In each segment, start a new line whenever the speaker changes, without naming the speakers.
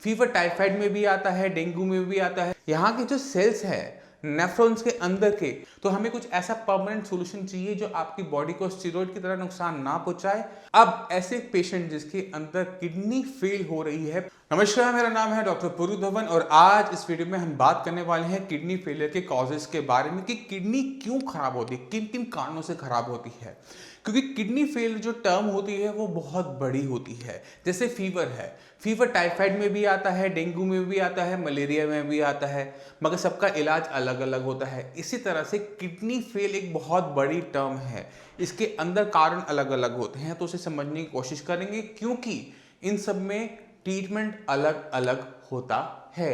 Fever typhoid में भी आता है, डेंगू में भी आता है। यहाँ के जो सेल्स है नेफ्रॉन्स के अंदर के, तो हमें कुछ ऐसा परमानेंट सॉल्यूशन चाहिए जो आपकी बॉडी को स्टेरॉइड की तरह नुकसान ना पहुंचाए। अब ऐसे पेशेंट जिसके अंदर किडनी फेल हो रही है। नमस्कार, मेरा नाम है डॉक्टर पुरु धवन और आज इस वीडियो में हम बात करने वाले हैं किडनी फेलियर के कॉजेस के बारे में कि किडनी क्यों खराब होती है, किन किन कारणों से खराब होती है। क्योंकि किडनी फेल जो टर्म होती है वो बहुत बड़ी होती है। जैसे फीवर है, फीवर टाइफाइड में भी आता है, डेंगू में भी आता है, मलेरिया में भी आता है, मगर सबका इलाज अलग अलग होता है। इसी तरह से किडनी फेल एक बहुत बड़ी टर्म है, इसके अंदर कारण अलग अलग होते हैं, तो उसे समझने की कोशिश करेंगे क्योंकि इन सब में ट्रीटमेंट अलग अलग होता है।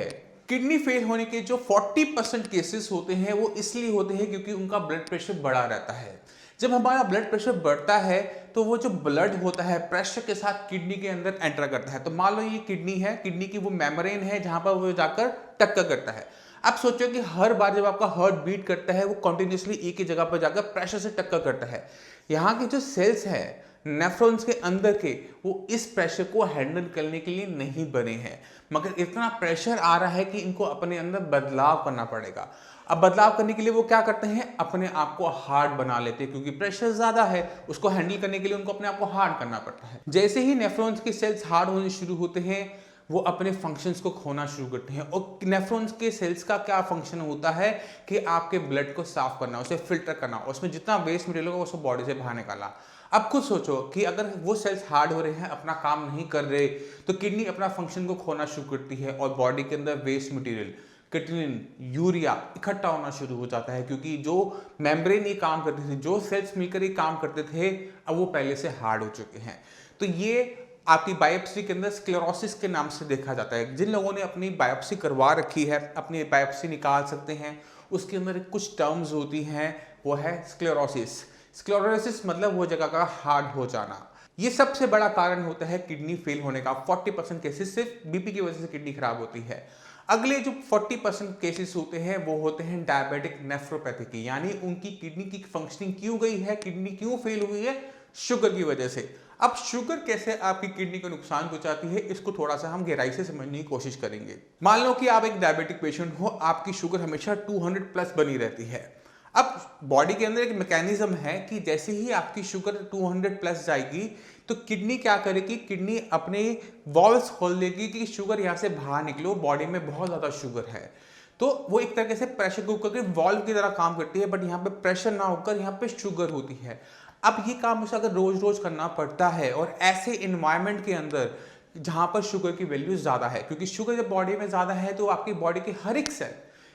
किडनी फेल होने के जो 40% केसेस होते हैं वो इसलिए होते हैं क्योंकि उनका ब्लड प्रेशर बढ़ा रहता है। जब हमारा ब्लड प्रेशर बढ़ता है तो वो जो ब्लड होता है प्रेशर के साथ किडनी के अंदर एंटर करता है। तो मान लो ये किडनी है, किडनी की वो मेम्ब्रेन है जहां पर वो जाकर टक्कर करता है। अब सोचो कि हर बार जब आपका हार्ट बीट करता है वो कंटिन्यूसली एक ही जगह पर जाकर प्रेशर से टक्कर करता है। यहाँ के जो सेल्स है नेफ्रॉन्स के अंदर के, वो इस प्रेशर को हैंडल करने के लिए नहीं बने हैं, मगर इतना प्रेशर आ रहा है कि इनको अपने अंदर बदलाव करना पड़ेगा। अब बदलाव करने के लिए वो क्या करते हैं, अपने आप को हार्ड बना लेते हैं क्योंकि प्रेशर ज्यादा है, उसको हैंडल करने के लिए उनको अपने आप को हार्ड करना पड़ता है। जैसे ही नेफ्रॉन्स के सेल्स हार्ड होने शुरू होते हैं वो अपने फंक्शंस को खोना शुरू करते हैं। और नेफ्रॉन्स के सेल्स का क्या फंक्शन होता है कि आपके ब्लड को साफ करना, उसे फिल्टर करना, उसमें जितना वेस्ट मटेरियल होगा उसको बॉडी से बाहर निकालना। अब खुद सोचो कि अगर वो सेल्स हार्ड हो रहे हैं, अपना काम नहीं कर रहे, तो किडनी अपना फंक्शन को खोना शुरू करती है और बॉडी के अंदर वेस्ट मटेरियल क्रिएटिनिन, यूरिया इकट्ठा होना शुरू हो जाता है क्योंकि जो मेम्ब्रेन ये काम करते थे, जो सेल्स मिलकर ये काम करते थे, अब वो पहले से हार्ड हो चुके हैं। तो ये आपकी बायोप्सी के अंदर स्क्लेरोसिस के नाम से देखा जाता है। जिन लोगों ने अपनी बायोप्सी करवा रखी है, अपनी बायोप्सी निकाल सकते हैं। उसके अंदर कुछ टर्म्स होती हैं, वो है स्क्लेरोसिस। स्क्लेरोसिस मतलब वो जगह का हार्ड हो जाना। ये सबसे बड़ा कारण होता है किडनी फेल होने का। 40% केसेस सिर्फ बीपी की वजह से किडनी खराब होती है। अगले जो 40% केसेस होते हैं वो होते हैं डायबिटिक नेफ्रोपैथी की, यानी उनकी किडनी की फंक्शनिंग क्यों गई है, किडनी क्यों फेल हुई है, शुगर की वजह से। अब शुगर कैसे आपकी किडनी को नुकसान पहुंचाती है, इसको थोड़ा सा हम गहराई से समझने की कोशिश करेंगे। मान लो कि आप एक डायबिटिक पेशेंट हो, आपकी शुगर हमेशा 200 प्लस बनी रहती है। अब बॉडी के अंदर एक मैकेनिज्म है कि जैसे ही आपकी शुगर 200 प्लस जाएगी तो किडनी क्या करेगी, किडनी अपने वॉल्व्स खोल देगी कि शुगर यहाँ से बाहर निकलो, बॉडी में बहुत ज़्यादा शुगर है। तो वो एक तरीके से प्रेशर कुकर के वॉल्व की तरह काम करती है, बट यहाँ पे प्रेशर ना होकर यहाँ पे शुगर होती है। अब ये काम उसे अगर रोज रोज करना पड़ता है और ऐसे इन्वायरमेंट के अंदर जहाँ पर शुगर की वैल्यू ज़्यादा है, क्योंकि शुगर जब बॉडी में ज़्यादा है तो आपकी बॉडी के हर एक सेल,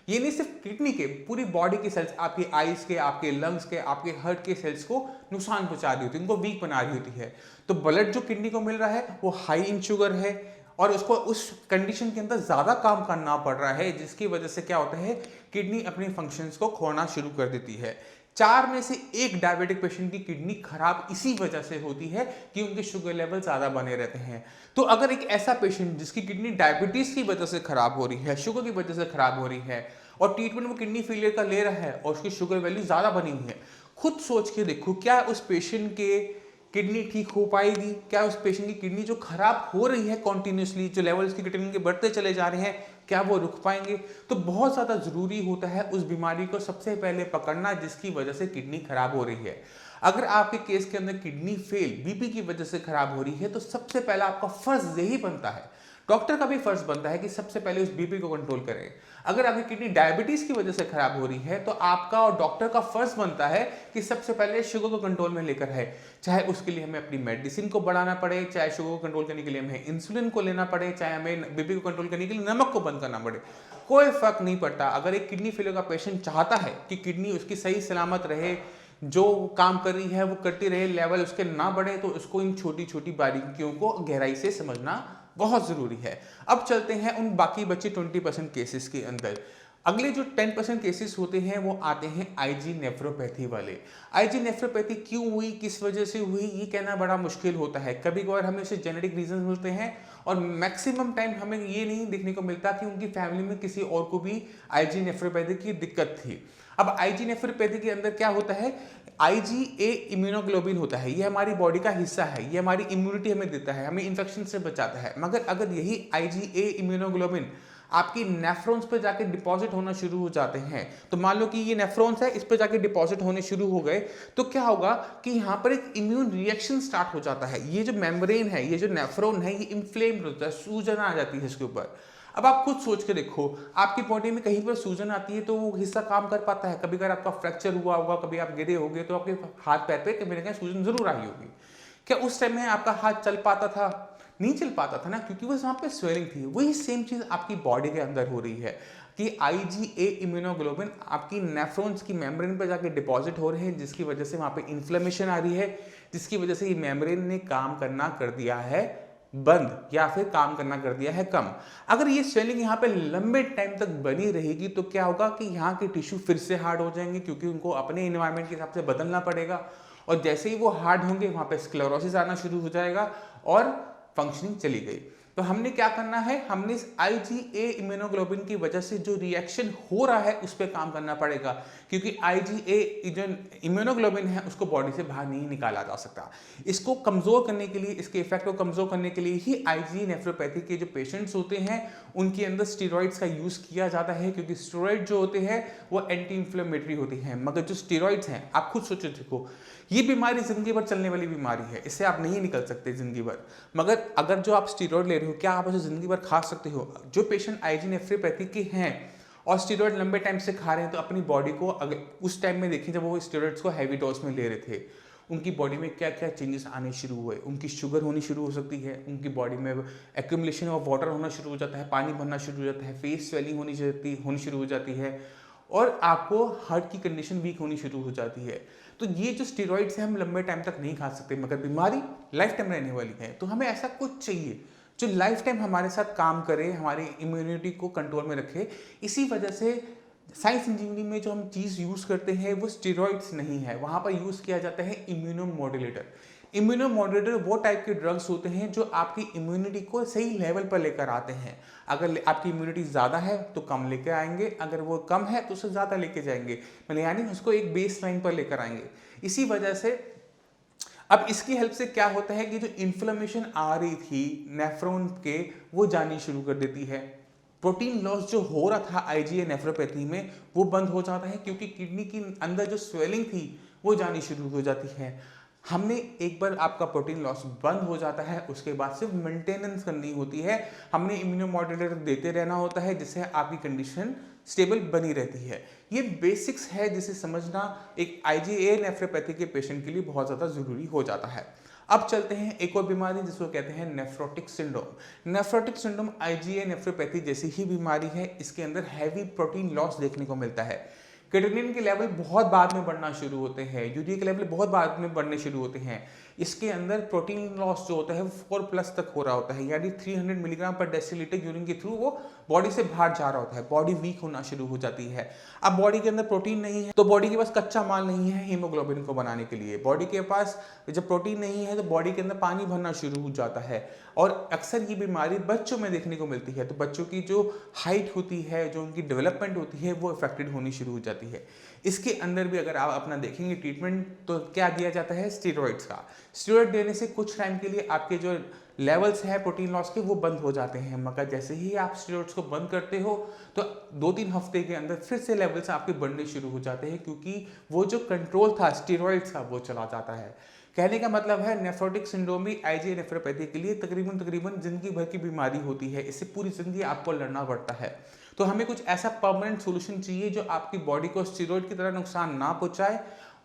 ये नहीं सिर्फ किडनी के, पूरी बॉडी के सेल्स, आपके आईज के, आपके लंग्स के, आपके हार्ट के सेल्स को नुकसान पहुंचा रही होती है, उनको वीक बना रही होती है। तो ब्लड जो किडनी को मिल रहा है वो हाई इन शुगर है और उसको उस कंडीशन के अंदर ज्यादा काम करना पड़ रहा है, जिसकी वजह से क्या होता है, किडनी अपने फंक्शंस को खोना शुरू कर देती है। 4 में से 1 डायबिटिक पेशेंट की किडनी खराब इसी वजह से होती है कि उनके शुगर लेवल ज्यादा बने रहते हैं। तो अगर एक ऐसा पेशेंट जिसकी किडनी डायबिटीज की वजह से खराब हो रही है, शुगर की वजह से खराब हो रही है और ट्रीटमेंट वो किडनी फेलियर का ले रहा है और उसकी शुगर वैल्यू ज्यादा बनी हुई है, खुद सोच के देखो क्या उस पेशेंट के किडनी ठीक हो पाएगी? क्या उस पेशेंट की किडनी जो खराब हो रही है कॉन्टिन्यूसली, जो लेवल्स की क्रिएटिनिन के बढ़ते चले जा रहे हैं, क्या वो रुक पाएंगे? तो बहुत ज्यादा जरूरी होता है उस बीमारी को सबसे पहले पकड़ना जिसकी वजह से किडनी खराब हो रही है। अगर आपके केस के अंदर किडनी फेल बीपी की वजह से खराब हो रही है तो सबसे पहला आपका फर्ज यही बनता है, डॉक्टर का भी फर्ज बनता है कि सबसे पहले उस बीपी को कंट्रोल करें। अगर आपकी किडनी डायबिटीज की वजह से खराब हो रही है तो आपका और डॉक्टर का फर्ज बनता है कि सबसे पहले शुगर को कंट्रोल में लेकर है, चाहे उसके लिए हमें अपनी मेडिसिन को बढ़ाना पड़े, चाहे शुगर को कंट्रोल करने के लिए हमें इंसुलिन को लेना पड़े, चाहे हमें बीपी को कंट्रोल करने के लिए नमक को बंद करना पड़े, कोई फर्क नहीं पड़ता। अगर एक किडनी फेलियर का पेशेंट चाहता है कि किडनी उसकी सही सलामत रहे, जो काम कर रही है वो करती रहे, लेवल उसके ना बढ़े, तो उसको इन छोटी छोटी बारीकियों को गहराई से समझना बहुत जरूरी है। अब चलते हैं उन बाकी बचे 20% केसेस के अंदर। अगले जो 10% केसेस होते हैं वो आते हैं आईजी नेफ्रोपैथी वाले। आईजी नेफ्रोपैथी क्यों हुई, किस वजह से हुई, ये कहना बड़ा मुश्किल होता है। कभी कभार हमें उसे जेनेटिक रीजन मिलते हैं और मैक्सिमम टाइम हमें ये नहीं देखने को मिलता कि उनकी फैमिली में किसी और को भी आईजी नेफ्रोपैथी की दिक्कत थी। अब आईजी नेफ्रोपैथी के अंदर क्या होता है, आईजीए इम्यूनोग्लोबिन होता है, ये हमारी बॉडी का हिस्सा है, ये हमारी इम्यूनिटी हमें देता है, हमें इन्फेक्शन से बचाता है। मगर अगर यही आईजीए इम्यूनोग्लोबिन आपकी नेफ्रॉन्स पे जाके डिपॉजिट होना शुरू हो जाते हैं, तो मान लो कि ये नेफ्रॉन्स है, इस पे जाके डिपॉजिट होने शुरू हो गए, तो क्या होगा कि यहाँ पर एक इम्यून रिएक्शन स्टार्ट हो जाता है। ये जो मेम्ब्रेन है, ये जो नेफ्रॉन है, ये इन्फ्लेम्ड होता है, सूजन आ जाती है इसके ऊपर। अब आप खुद सोच के देखो, आपकी बॉडी में कहीं पर सूजन आती है तो वो हिस्सा काम कर पाता है? कभी अगर आपका फ्रैक्चर हुआ होगा, कभी आप गिरे होंगे, तो आपके हाथ पैर पे कभी ना कहीं सूजन जरूर आई होगी। क्या उस टाइम में आपका हाथ चल पाता था? नहीं चल पाता था ना, क्योंकि बस वहां पे स्वेलिंग थी। वही सेम चीज आपकी बॉडी के अंदर हो रही है कि आईजीए इम्यूनोग्लोबिन आपकी नेफ्रॉन्स की मेम्ब्रेन पर जाके डिपॉजिट हो रहे हैं, जिसकी वजह से वहां पे इन्फ्लेमेशन आ रही है, जिसकी वजह से ये मेम्ब्रेन ने काम करना कर दिया है बंद, या फिर काम करना कर दिया है कम। अगर ये स्वेलिंग यहाँ पे लंबे टाइम तक बनी रहेगी तो क्या होगा कि यहाँ के टिश्यू फिर से हार्ड हो जाएंगे, क्योंकि उनको अपने इन्वायरमेंट के हिसाब से बदलना पड़ेगा। और जैसे ही वो हार्ड होंगे, वहां पे स्क्लेरोसिस आना शुरू हो जाएगा और फंक्शनिंग चली गई। तो हमने क्या करना है, हमने इस आईजीए इम्यूनोग्लोबिन की वजह से जो रिएक्शन हो रहा है उस पर काम करना पड़ेगा, क्योंकि आईजीए जो इम्यूनोग्लोबिन है उसको बॉडी से बाहर नहीं निकाला जा सकता। इसको कमजोर करने के लिए, इसके इफेक्ट को कमजोर करने के लिए ही आईजीए नेफ्रोपैथी के जो पेशेंट्स होते हैं उनके अंदर स्टेरॉइड्स का यूज किया जाता है, क्योंकि स्टेरॉइड जो होते हैं वो एंटी इंफ्लेमेटरी होती हैं। मगर जो स्टेरॉइड्स हैं, आप खुद सोचो, देखो ये बीमारी जिंदगी भर चलने वाली बीमारी है, इससे आप नहीं निकल सकते जिंदगी भर। मगर अगर जो आप स्टेरॉइड ले रहे हो, क्या आप उसे जिंदगी भर खा सकते हो? जो पेशेंट आईजी नेफ्रोपैथी के हैं और स्टेरॉइड लंबे टाइम से खा रहे हैं, तो अपनी बॉडी को अगर उस टाइम में देखें जब वो स्टेरॉइड्स को हैवी डोज में ले रहे थे, उनकी बॉडी में क्या क्या चेंजेस आने शुरू हुए। उनकी शुगर होनी शुरू हो सकती है, उनकी बॉडी में एक्यूमुलेशन ऑफ वाटर होना शुरू हो जाता है, पानी भरना शुरू हो जाता है, फेस स्वेलिंग होनी शुरू हो जाती है, और आपको हार्ट की कंडीशन वीक होनी शुरू हो जाती है। तो ये जो स्टेरॉइड्स हैं हम लंबे टाइम तक नहीं खा सकते, मगर बीमारी लाइफ टाइम रहने वाली है। तो हमें ऐसा कुछ चाहिए जो लाइफ टाइम हमारे साथ काम करे, हमारी इम्यूनिटी को कंट्रोल में रखे। इसी वजह से साइंस इंजीनियरिंग में जो हम चीज़ यूज़ करते हैं वो स्टेरॉइड्स नहीं है, वहाँ पर यूज़ किया जाता है इम्यूनोमॉड्यूलेटर। इम्यूनोमॉड्यूलेटर वो टाइप के ड्रग्स होते हैं जो आपकी इम्यूनिटी को सही लेवल पर लेकर आते हैं। अगर आपकी इम्यूनिटी ज़्यादा है तो कम लेकर आएंगे, अगर वो कम है तो उसे ज़्यादा लेके जाएंगे, मतलब यानी उसको एक बेस लाइन पर लेकर आएंगे। इसी वजह से अब इसकी हेल्प से क्या होता है कि जो इन्फ्लेमेशन आ रही थी नेफ्रॉन के, वो जानी शुरू कर देती है। प्रोटीन लॉस जो हो रहा था आईजीए नेफ्रोपैथी में वो बंद हो जाता है, क्योंकि किडनी के अंदर जो स्वेलिंग थी वो जानी शुरू हो जाती है। हमने एक बार आपका प्रोटीन लॉस बंद हो जाता है, उसके बाद सिर्फ मेंटेनेंस करनी होती है। हमने इम्यूनोमॉड्यूलेटर देते रहना होता है, जिससे आपकी कंडीशन स्टेबल बनी रहती है। ये बेसिक्स है जिसे समझना एक आईजीए नेफ्रोपैथी के पेशेंट के लिए बहुत ज़्यादा ज़रूरी हो जाता है। अब चलते हैं एक और बीमारी जिसको कहते हैं nephrotic syndrome. Nephrotic syndrome IgA nephropathy जैसी ही बीमारी है, इसके अंदर हैवी प्रोटीन लॉस देखने को मिलता है। क्रिएटिनिन के लेवल बहुत बाद में बढ़ना शुरू होते हैं, यूरिया के लेवल बहुत बाद में बढ़ने शुरू होते हैं। इसके अंदर प्रोटीन लॉस जो होता है वो 4+ तक हो रहा होता है, यानी 300 मिलीग्राम पर डेसीलीटर यूरिन के थ्रू वो बॉडी से बाहर जा रहा होता है। बॉडी वीक होना शुरू हो जाती है। अब बॉडी के अंदर प्रोटीन नहीं है तो बॉडी के पास कच्चा माल नहीं है हीमोग्लोबिन को बनाने के लिए। बॉडी के पास जब प्रोटीन नहीं है तो बॉडी के अंदर पानी भरना शुरू हो जाता है, और अक्सर ये बीमारी बच्चों में देखने को मिलती है। तो बच्चों की जो हाइट होती है, जो उनकी डेवलपमेंट होती है, वो अफेक्टेड होनी शुरू हो जाती है। इसके अंदर भी अगर आप अपना देखेंगे ट्रीटमेंट, तो क्या दिया जाता है स्टेरॉइड्स का। स्टेरॉइड देने से कुछ टाइम के लिए आपके जो लेवल्स है प्रोटीन लॉस के वो बंद हो जाते हैं, मगर जैसे ही आप स्टेरॉइड्स को बंद करते हो तो 2-3 हफ्ते के अंदर फिर से लेवल्स आपके बढ़ने शुरू हो जाते हैं, क्योंकि वो जो कंट्रोल था स्टेरॉइड्स का वो चला जाता है। कहने का मतलब है नेफ्रोटिक सिंड्रोम भी आईजीए नेफ्रोपैथी के लिए तकरीबन जिंदगी भर की बीमारी होती है। इससे पूरी जिंदगी आपको लड़ना पड़ता है। तो हमें कुछ ऐसा परमानेंट सोल्यूशन चाहिए जो आपकी बॉडी को स्टेरॉइड की तरह नुकसान ना पहुंचाए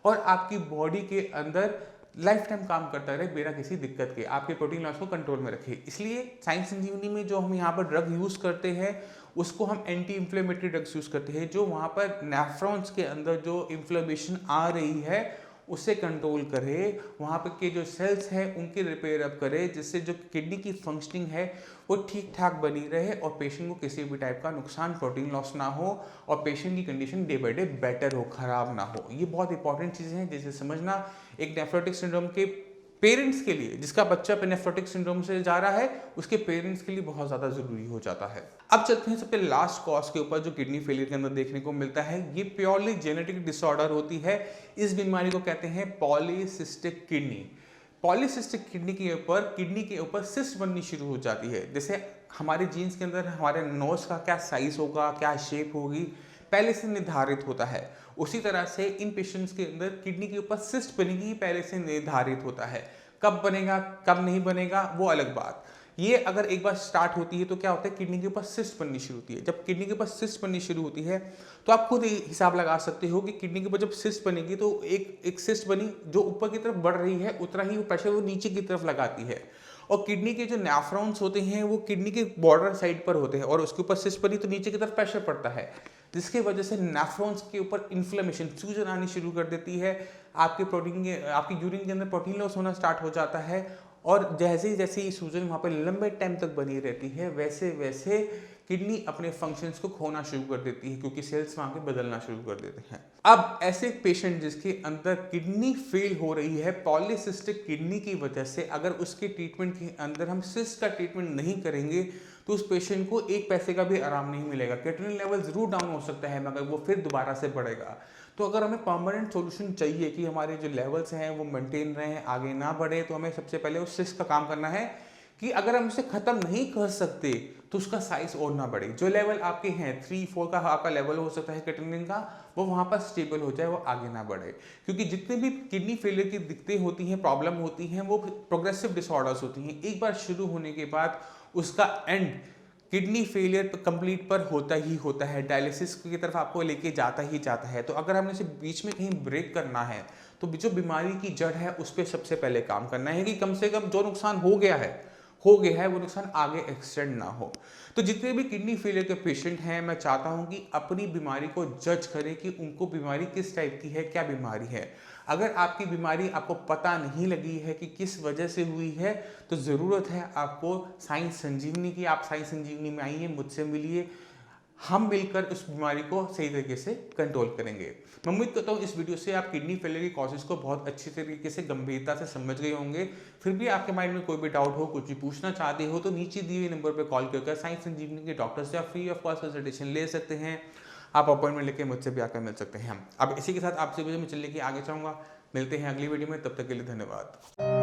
और आपकी बॉडी के अंदर लाइफ टाइम काम करता रहे बिना किसी दिक्कत के, आपके प्रोटीन लॉस को कंट्रोल में रखे। इसलिए साइंस इंजीनियरिंग में जो हम यहाँ पर ड्रग यूज करते हैं उसको हम एंटी इन्फ्लेमेटरी ड्रग्स यूज करते हैं, जो वहाँ पर नेफ्रॉन्स के अंदर जो इन्फ्लेमेशन आ रही है उसे कंट्रोल करे, वहाँ पर के जो सेल्स हैं उनके रिपेयर अप करे, जिससे जो किडनी की फंक्शनिंग है वो ठीक ठाक बनी रहे और पेशेंट को किसी भी टाइप का नुकसान, प्रोटीन लॉस ना हो और पेशेंट की condition day by day better हो, खराब ना हो। ये बहुत इंपॉर्टेंट चीज़ें हैं जिसे समझना। एक नेफ्रोटिक सिंड्रोम के पेरेंट्स के लिए, जिसका बच्चा नेफ्रोटिक सिंड्रोम से जा रहा है, उसके पेरेंट्स के लिए बहुत ज़्यादा ज़रूरी हो जाता है। अब चलते हैं सबसे लास्ट कॉज के ऊपर जो किडनी फेलियर के अंदर देखने को मिलता है। ये प्योरली जेनेटिक डिसऑर्डर होती है। इस बीमारी को कहते हैं पॉलीसिस्टिक किडनी। पॉलीसिस्टिक किडनी के ऊपर सिस्ट बननी शुरू हो जाती है। जैसे हमारे जीन्स के अंदर हमारे नोज का क्या साइज होगा, क्या शेप होगी, पहले से निर्धारित होता है। उसी तरह से इन पेशेंट्स के अंदर किडनी के ऊपर सिस्ट बनेगी, पहले से निर्धारित होता है। कब बनेगा कब नहीं बनेगा वो अलग बात। ये अगर एक बार स्टार्ट होती है तो क्या होता है, किडनी के ऊपर सिस्ट बननी शुरू होती है। जब किडनी के ऊपर सिस्ट बननी शुरू होती है तो आप खुद हिसाब लगा सकते हो कि किडनी के ऊपर जब सिस्ट बनेगी तो एक सिस्ट बनी जो ऊपर की तरफ बढ़ रही है, उतना ही वो प्रेशर वो नीचे की तरफ लगाती है। और किडनी के जो नेफ्रॉन्स होते हैं वो किडनी के बॉर्डर साइड पर होते हैं और उसके ऊपर सिस्ट बनी तो नीचे की तरफ प्रेशर पड़ता है, जिसकी वजह से नेफ्रॉन्स के ऊपर इन्फ्लेमेशन, सूजन आनी शुरू कर देती है। आपकी यूरिन के अंदर प्रोटीन लॉस होना स्टार्ट हो जाता है और जैसे जैसे ये सूजन वहाँ पर लंबे टाइम तक बनी रहती है, वैसे वैसे किडनी अपने फंक्शंस को खोना शुरू कर देती है, क्योंकि सेल्स वहाँ के बदलना शुरू कर देते हैं। अब ऐसे पेशेंट जिसके अंदर किडनी फेल हो रही है पॉलीसिस्टिक किडनी की वजह से, अगर उसके ट्रीटमेंट के अंदर हम सिस्ट का ट्रीटमेंट नहीं करेंगे तो उस पेशेंट को एक पैसे का भी आराम नहीं मिलेगा। क्रिएटिनिन लेवल जरूर डाउन हो सकता है मगर वो फिर दोबारा से बढ़ेगा। तो अगर हमें परमानेंट सॉल्यूशन चाहिए कि हमारे जो लेवल्स हैं वो मेंटेन रहें, आगे ना बढ़े, तो हमें सबसे पहले उस सिस्ट का काम करना है कि अगर हम उसे खत्म नहीं कर सकते तो उसका साइज और ना बढ़े। जो लेवल आपके हैं 3-4 का आपका लेवल हो सकता है क्रिएटिनिन का, वो वहाँ पर स्टेबल हो जाए, वो आगे ना बढ़े। क्योंकि जितने भी किडनी फेलियर की दिक्कतें होती हैं, प्रॉब्लम होती हैं, वो प्रोग्रेसिव डिसऑर्डर्स होती हैं। एक बार शुरू होने के बाद उसका एंड किडनी फेलियर कंप्लीट पर होता ही होता है, डायलिसिस की तरफ आपको लेके जाता ही जाता है। तो अगर हमने इसे बीच में कहीं ब्रेक करना है तो जो बीमारी की जड़ है उस पर सबसे पहले काम करना है कि कम से कम जो नुकसान हो गया है वो नुकसान आगे एक्सटेंड ना हो। तो जितने भी किडनी फेलियर के पेशेंट हैं, मैं चाहता हूं कि अपनी बीमारी को जज करें कि उनको बीमारी किस टाइप की है, क्या बीमारी है। अगर आपकी बीमारी आपको पता नहीं लगी है कि किस वजह से हुई है तो ज़रूरत है आपको साइंस संजीवनी की। आप साइंस संजीवनी में आइए, मुझसे मिलिए, हम मिलकर उस बीमारी को सही तरीके से कंट्रोल करेंगे। मैं उम्मीद करता हूँ इस वीडियो से आप किडनी फेलियर की कॉजेज को बहुत अच्छी तरीके से गंभीरता से समझ गए होंगे। फिर भी आपके माइंड में कोई भी डाउट हो, कुछ भी पूछना चाहते हो तो नीचे दिए हुए नंबर पर कॉल करके साइंस संजीवनी के डॉक्टर से आप फ्री ऑफ कॉस्ट कंसल्टेशन ले सकते हैं। आप अपॉइंटमेंट लेके मुझसे भी आकर मिल सकते हैं। अब इसी के साथ आपसे वीडियो में चलने की आगे चाहूँगा। मिलते हैं अगली वीडियो में, तब तक के लिए धन्यवाद।